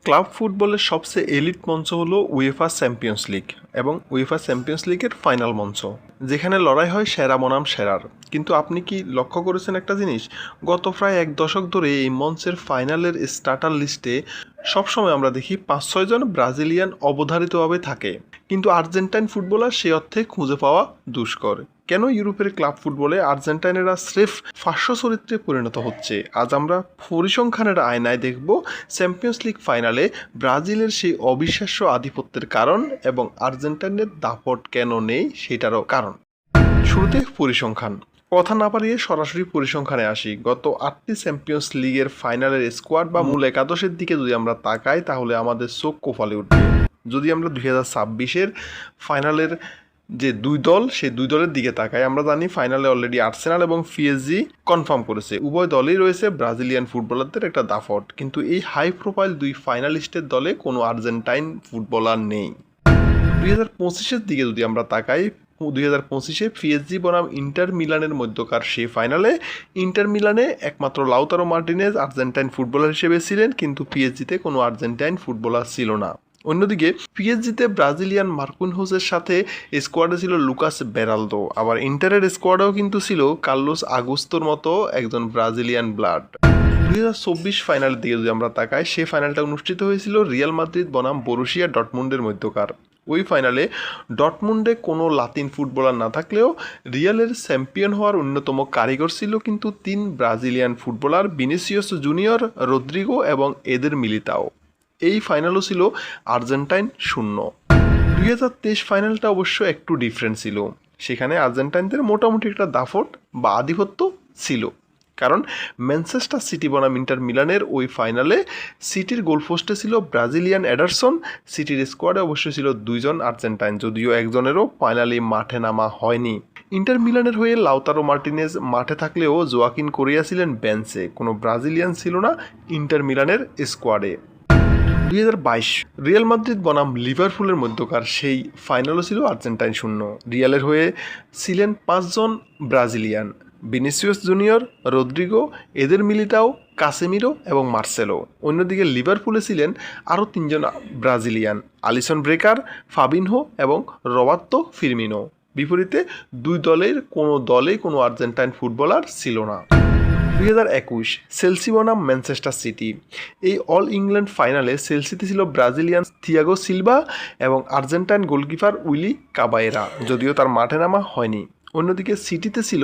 Club ফুটবলের সবচেয়ে elite মঞ্চ হলো উয়েফা চ্যাম্পিয়ন্স লিগ এবং উয়েফা চ্যাম্পিয়ন্স লিগের ফাইনাল মঞ্চ, যেখানে লড়াই হয় সেরা বনাম সেরার। কিন্তু আপনি কি লক্ষ্য করেছেন একটা জিনিস? গত প্রায় এক দশক ধরে এই মঞ্চের ফাইনালের স্টার্টার লিস্টে সবসময় আমরা দেখি 5-6 জন ব্রাজিলিয়ান অবধারিতভাবে থাকে, কিন্তু আর্জেন্টাইন ফুটবলার সে অর্থে খুঁজে পাওয়া দুষ্কর। কেন ইউরোপের ক্লাব ফুটবলে আর্জেন্টাইনেরা স্রেফ ফাঁস্য চরিত্রে পরিণত হচ্ছে? আজ আমরা পরিসংখ্যানের আয়নায় দেখব চ্যাম্পিয়ন্স লিগ ফাইনালে ব্রাজিলের সেই অবিশ্বাস্য আধিপত্যের কারণ এবং আর্জেন্টাইনের দাপট কেন নেই সেটারও কারণ। শুরুতে পরিসংখ্যান। কথা না বাড়িয়ে সরাসরি পরিসংখ্যানে আসি। গত 8টি চ্যাম্পিয়ন্স লিগের ফাইনালের স্কোয়াড বা মূল একাদশের দিকে যদি আমরা তাকাই তাহলে আমাদের চোখ কপালে উঠবে। যদি আমরা 2026-এর ফাইনালের যে দুই দল, সেই দুই দলের দিকে তাকাই, আমরা জানি ফাইনালে অলরেডি আর্সেনাল এবং পিএসজি কনফার্ম করেছে। উভয় দলেই রয়েছে ব্রাজিলিয়ান ফুটবলারদের একটা দাপট, কিন্তু এই হাই প্রোফাইল দুই ফাইনালিস্টের দলে কোনো আর্জেন্টাইন ফুটবলার নেই। 2025-এর দিকে যদি আমরা তাকাই, 2025-এ পিএসজি বনাম ইন্টার মিলানের মধ্যকার সেই ফাইনালে ইন্টার মিলানে একমাত্র লাউতারো মার্টিনেজ আর্জেন্টাইন ফুটবলার হিসেবে ছিলেন, কিন্তু পিএসজিতে কোনো আর্জেন্টাইন ফুটবলার ছিল না। অন্যদিকে পিএসজিতে ব্রাজিলিয়ান মার্কুইনহোসের সাথে স্কোয়াডে ছিল লুকাস বেরালদো, আবার ইন্টারের স্কোয়াডেও কিন্তু ছিল কার্লোস আগুস্তোর মতো একজন ব্রাজিলিয়ান ব্লাড। 2024 ফাইনালের দিকে যদি আমরা তাকাই, সেই ফাইনালটা অনুষ্ঠিত হয়েছিল রিয়াল মাদ্রিদ বনাম বরুসিয়া ডর্টমুন্ডের মধ্যকার। ওই ফাইনালে ডর্টমুন্ডে কোনো লাতিন ফুটবলার না থাকলেও রিয়ালের চ্যাম্পিয়ন হওয়ার অন্যতম কারিগর ছিল কিন্তু 3 Brazilian footballer, Vinicius junior, Rodrygo এবং এদের মিলিতাও। এই ফাইনালও ছিল আর্জেন্টাইন শূন্য। 2023 ফাইনালটা অবশ্য একটু ডিফারেন্ট ছিল। সেখানে আর্জেন্টাইনদের মোটামুটি একটা দাপট বা আধিপত্য ছিল, কারণ ম্যানচেস্টার সিটি বনাম ইন্টার মিলানের ওই ফাইনালে সিটির গোলপোস্টে ছিল ব্রাজিলিয়ান এডারসন। সিটির স্কোয়াডে অবশ্য ছিল 2 জন আর্জেন্টাইন, যদিও একজনেরও ফাইনালি মাঠে নামা হয়নি। ইন্টার মিলানের হয়ে লাউতারো মার্টিনেজ মাঠে থাকলেও জোয়াকিন কোরিয়া ছিলেন বেঞ্চে, কোনো ব্রাজিলিয়ান ছিল না ইন্টার মিলানের স্কোয়াডে। 2022 রিয়াল মাদ্রিদ বনাম লিভারপুলের মধ্যকার সেই ফাইনালও ছিল আর্জেন্টাইন শূন্য। রিয়ালের হয়ে ছিলেন 5 জন ব্রাজিলিয়ান, ভিনিসিয়াস জুনিয়র, রদ্রিগো, এদের মিলিতাও, কাসেমিরো এবং মার্সেলো। অন্যদিকে লিভারপুলে ছিলেন আরও 3 জন ব্রাজিলিয়ান, আলিসন ব্রেকার, ফাবিনহো এবং রবার্তো ফিরমিনো। বিপরীতে দুই দলের দলেই কোনো আর্জেন্টাইন ফুটবলার ছিল না। 2021 চেলসি বনাম ম্যানচেস্টার সিটি। এই অল ইংল্যান্ড ফাইনালে চেলসিতে ছিল ব্রাজিলিয়ান থিয়াগো সিলভা এবং আর্জেন্টাইন গোলকিপার উইলি কাবায়েরা, যদিও তার মাঠে নামা হয়নি। অন্যদিকে সিটিতে ছিল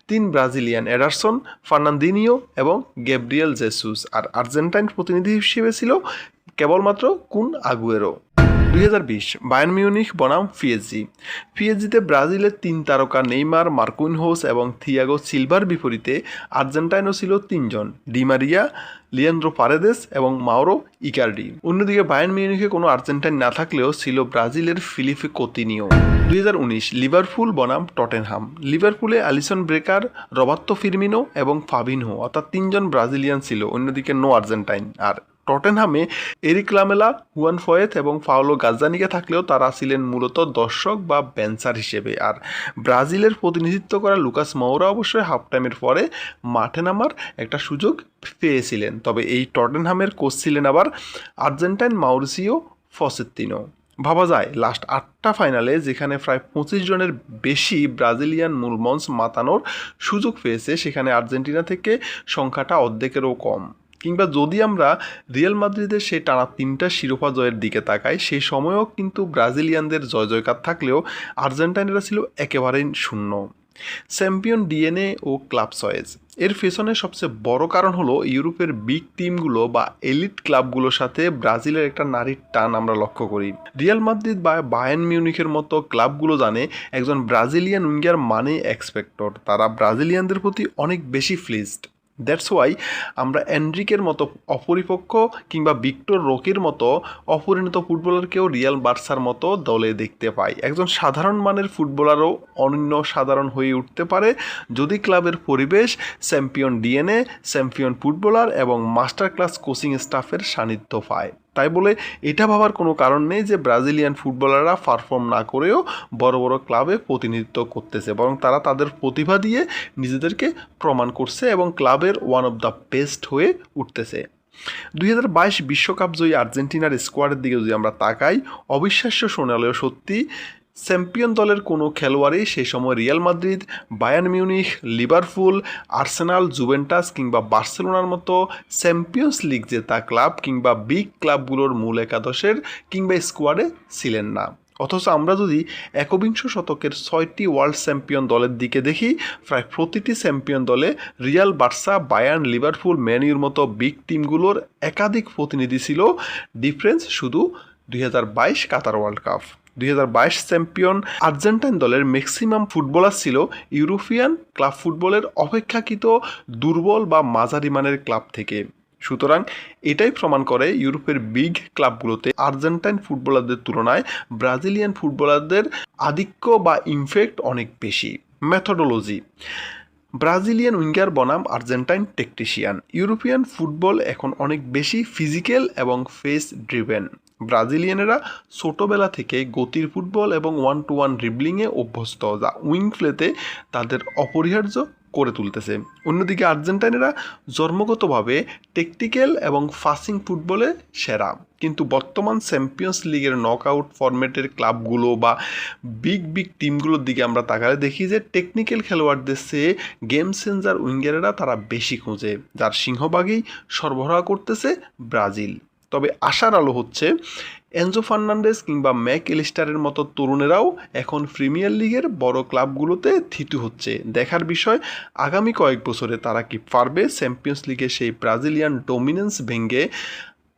3 ব্রাজিলিয়ান, এডারসন, ফার্নান্দিনিও এবং গ্যাব্রিয়েল জেসুস, আর আর্জেন্টাইন প্রতিনিধি হিসেবে ছিল কেবলমাত্র কুন আগুয়েরো। 2020 বায়ার্ন মিউনিখ বনাম পিএসজি। পিএসজিতে ব্রাজিলের 3 তারকা নেইমার, মার্কুইনহোস এবং থিয়াগো সিলভার বিপরীতে আর্জেন্টাইনও ছিল 3 জন, ডি মারিয়া, লিয়ান্দ্রো পারেদেস এবং মাউরো ইকার্ডি। অন্যদিকে বায়ার্ন মিউনিখে কোনো আর্জেন্টাইন না থাকলেও ছিল ব্রাজিলের ফিলিপে কোতিনিও। 2019 লিভারপুল বনাম টটেনহাম। লিভারপুলে আলিসন ব্রেকার, রবার্তো ফিরমিনো এবং ফাবিনহো, অর্থাৎ 3 জন ব্রাজিলিয়ান ছিল, অন্যদিকে নো আর্জেন্টাইন। আর টটেনহামে এরিক লামেলা, হুয়ান ফয়েত এবং পাওলো গাজ্জানিগা থাকলেও তারা ছিলেন মূলত দর্শক বা বেঞ্চার হিসেবে। আর ব্রাজিলের প্রতিনিধিত্ব করা লুকাস মৌরা অবশ্যই হাফ টাইমের পরে মাঠে নামার একটা সুযোগ পেয়েছিলেন। তবে এই টটেনহামের কোচ ছিলেন আবার আর্জেন্টাইন মাউরিসিও পচেত্তিনো। ভাবা যায় লাস্ট 8টা ফাইনালে যেখানে প্রায় 25 জনের বেশি ব্রাজিলিয়ান মূল মঞ্চ মাতানোর সুযোগ পেয়েছে, সেখানে আর্জেন্টিনা থেকে সংখ্যাটা অর্ধেকেরও কম। কিংবা যদি আমরা রিয়াল মাদ্রিদের সেই টানা 3টা শিরোপা জয়ের দিকে তাকাই, সেই সময়ও কিন্তু ব্রাজিলিয়ানদের জয় জয়কার থাকলেও আর্জেন্টাইনরা ছিল একেবারেই শূন্য। চ্যাম্পিয়ন ডিএনএ ও ক্লাব চয়েস এর পেছনে সবচেয়ে বড় কারণ হলো ইউরোপের বিগ টিমগুলো বা এলিট ক্লাবগুলোর সাথে ব্রাজিলের একটা নারীর টান আমরা লক্ষ্য করি। রিয়াল মাদ্রিদ বা বায়ার্ন মিউনিখের মতো ক্লাবগুলো জানে একজন ব্রাজিলিয়ান উইঙ্গার মানে এক্সপেক্টর, তারা ব্রাজিলিয়ানদের প্রতি অনেক বেশি ফ্লিজড। দ্যাটস ওয়াই আমরা এনরিকের মতো অপরিপক্ক কিংবা ভিক্টর রোকের মতো অপরিণত ফুটবলারকেও রিয়াল বার্সার মতো দলে দেখতে পাই। একজন সাধারণ মানের ফুটবলারও অনন্য সাধারণ হয়ে উঠতে পারে যদি ক্লাবের পরিবেশ, চ্যাম্পিয়ন ডিএনএ, চ্যাম্পিয়ন ফুটবলার এবং মাস্টার ক্লাস কোচিং স্টাফের সান্নিধ্য পায়। তাই বলে এটা ভাবার কোনো কারণ নেই যে ব্রাজিলিয়ান ফুটবলাররা পারফর্ম না করেও বড় বড় ক্লাবে প্রতিনিধিত্ব করতেছে, বরং তারা তাদের প্রতিভা দিয়ে নিজেদেরকে প্রমাণ করছে এবং ক্লাবের ওয়ান অফ দ্য বেস্ট হয়ে উঠতেছে। 2022 বিশ্বকাপ জয়ী আর্জেন্টিনার স্কোয়াডের দিকে যদি আমরা তাকাই, অবিশ্বাস্য শোনালেও সত্যি চ্যাম্পিয়ন দলের কোনো খেলোয়াড়ই সেই সময় Real Madrid, Bayern Munich, Liverpool, Arsenal, Juventus কিংবা বার্সেলোনার মতো চ্যাম্পিয়ন্স লিগ জেতা ক্লাব কিংবা বিগ ক্লাবগুলোর মূল একাদশের কিংবা স্কোয়াডে ছিলেন না। অথচ আমরা যদি একবিংশ শতকের 6টি ওয়ার্ল্ড চ্যাম্পিয়ন দলের দিকে দেখি, প্রায় প্রতিটি চ্যাম্পিয়ন দলে Real, Barca, Bayern, Liverpool, man your মতো বিগ টিমগুলোর একাধিক প্রতিনিধি ছিল। ডিফারেন্স শুধু 2022 কাতার ওয়ার্ল্ড কাপ। 2022 চ্যাম্পিয়ন আর্জেন্টাইন দলের ম্যাক্সিমাম ফুটবলার ছিল ইউরোপিয়ান ক্লাব ফুটবলের অপেক্ষাকৃত দুর্বল বা মাঝারি মানের ক্লাব থেকে। সুতরাং এটাই প্রমাণ করে ইউরোপের বিগ ক্লাবগুলোতে আর্জেন্টাইন ফুটবলারদের তুলনায় ব্রাজিলিয়ান ফুটবলারদের আধিক্য বা ইমফ্যাক্ট অনেক বেশি। মেথোডোলজি: ব্রাজিলিয়ান উইঙ্গার বনাম আর্জেন্টাইন টেকটিশিয়ান। ইউরোপিয়ান ফুটবল এখন অনেক বেশি ফিজিক্যাল এবং ফেস ড্রিভেন। ব্রাজিলিয়ানেরা ছোটোবেলা থেকে গতির ফুটবল এবং 1-to-1 ড্রিবলিংয়ে অভ্যস্ত, যা উইং প্লেতে তাদের অপরিহার্য করে তুলতেছে। অন্যদিকে আর্জেন্টাইনেরা জন্মগতভাবে টেকটিক্যাল এবং পাসিং ফুটবলে সেরা, কিন্তু বর্তমান চ্যাম্পিয়ন্স লিগের নকআউট ফরম্যাটের ক্লাবগুলো বা বিগ টিমগুলোর দিকে আমরা তাকালে দেখি যে টেকনিক্যাল খেলোয়াড়দের চেয়ে গেম চেঞ্জার উইঙ্গারেরা তারা বেশি খুঁজে, যার সিংহভাগই সরবরাহ করতেছে ব্রাজিল। তবে আশার আলো হচ্ছে এনজো ফার্নান্ডেজ কিংবা ম্যাক এলিস্টারের মতো তরুণেরাও এখন প্রিমিয়ার লিগের বড় ক্লাবগুলোতে থিতু হচ্ছে। দেখার বিষয় আগামী কয়েক বছরে তারা কি পারবে চ্যাম্পিয়ন্স লিগে সেই ব্রাজিলিয়ান ডমিনেন্স ভেঙে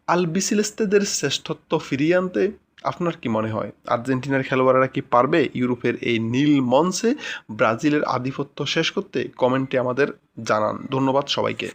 আলবিসেলেস্তেদের শ্রেষ্ঠত্ব ফিরিয়ে আনতে। আপনার কি মনে হয় আর্জেন্টিনার খেলোয়াড়েরা কি পারবে ইউরোপের এই নীল মঞ্চে ব্রাজিলের আধিপত্য শেষ করতে? কমেন্টে আমাদের জানান। ধন্যবাদ সবাইকে।